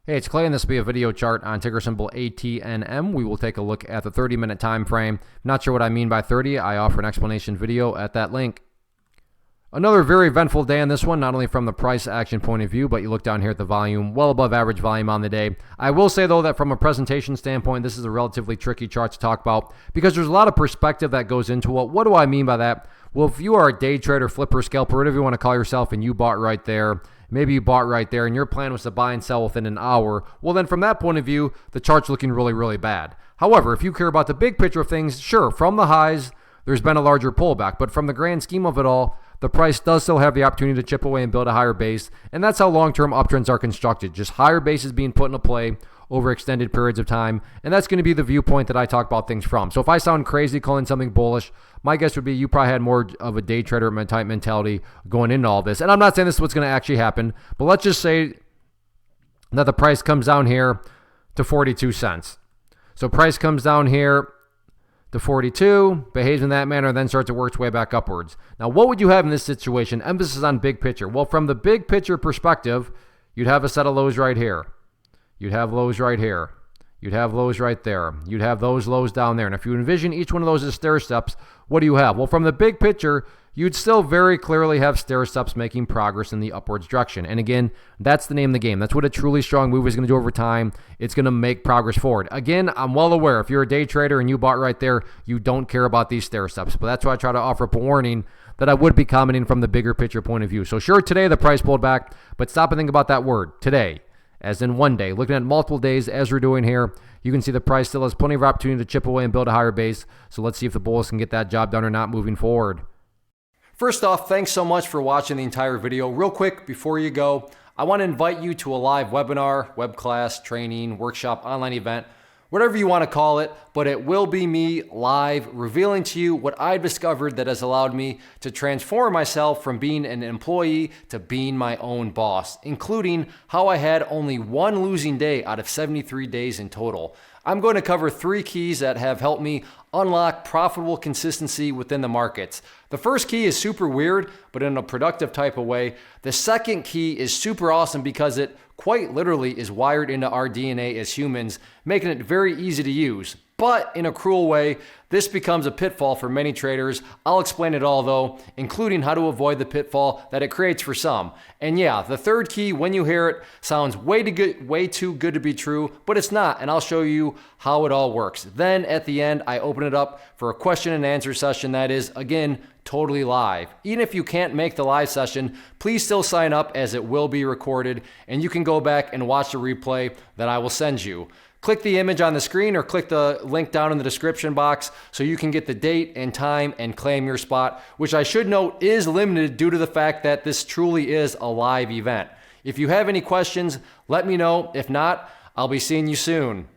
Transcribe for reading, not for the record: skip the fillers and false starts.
Hey, it's Clay, and this will be a video chart on ticker symbol ATNM. We will take a look at the 30-minute time frame. Not sure what I mean by 30. I offer an explanation video at that link. Another very eventful day on this one, not only from the price action point of view, but you look down here at the volume, well above average volume on the day. I will say, though, that from a presentation standpoint, this is a relatively tricky chart to talk about because there's a lot of perspective that goes into it. What do I mean by that? Well, if you are a day trader, flipper, scalper, whatever you want to call yourself, and you bought right there, maybe you bought right there, and your plan was to buy and sell within an hour, well, then from that point of view, the chart's looking really, really bad. However, if you care about the big picture of things, sure, from the highs, there's been a larger pullback, but from the grand scheme of it all, the price does still have the opportunity to chip away and build a higher base, and that's how long-term uptrends are constructed. Just higher bases being put into play over extended periods of time, and that's going to be the viewpoint that I talk about things from. So if I sound crazy calling something bullish, my guess would be you probably had more of a day trader type mentality going into all this. And I'm not saying this is what's going to actually happen, but let's just say that the price comes down here to 42 cents. So price comes down here to 42, behaves in that manner, then starts to work its way back upwards. Now, what would you have in this situation? Emphasis on big picture. Well, from the big picture perspective, you'd have a set of lows right here. You'd have lows right here. You'd have lows right there. You'd have those lows down there. And if you envision each one of those as stair steps, what do you have? Well, from the big picture, you'd still very clearly have stair steps making progress in the upwards direction. And again, that's the name of the game. That's what a truly strong move is going to do over time. It's going to make progress forward. Again, I'm well aware if you're a day trader and you bought right there, you don't care about these stair steps. But that's why I try to offer up a warning that I would be commenting from the bigger picture point of view. So sure, today the price pulled back, but stop and think about that word, today. As in one day. Looking at multiple days as we're doing here, you can see the price still has plenty of opportunity to chip away and build a higher base. So let's see if the bulls can get that job done or not moving forward. First off, thanks so much for watching the entire video. Real quick, before you go, I want to invite you to a live webinar, web class, training, workshop, online event, whatever you want to call it, but it will be me live revealing to you what I've discovered that has allowed me to transform myself from being an employee to being my own boss, including how I had only one losing day out of 73 days in total. I'm going to cover 3 keys that have helped me unlock profitable consistency within the markets. The first key is super weird, but in a productive type of way. The second key is super awesome because it quite literally is wired into our DNA as humans, making it very easy to use. But in a cruel way, this becomes a pitfall for many traders. I'll explain it all though, including how to avoid the pitfall that it creates for some. And yeah, the third key, when you hear it, sounds way too good to be true, but it's not, and I'll show you how it all works. Then at the end, I open it up for a question and answer session that is, again, totally live. Even if you can't make the live session, please still sign up as it will be recorded, and you can go back and watch the replay that I will send you. Click the image on the screen or click the link down in the description box so you can get the date and time and claim your spot, which I should note is limited due to the fact that this truly is a live event. If you have any questions, let me know. If not, I'll be seeing you soon.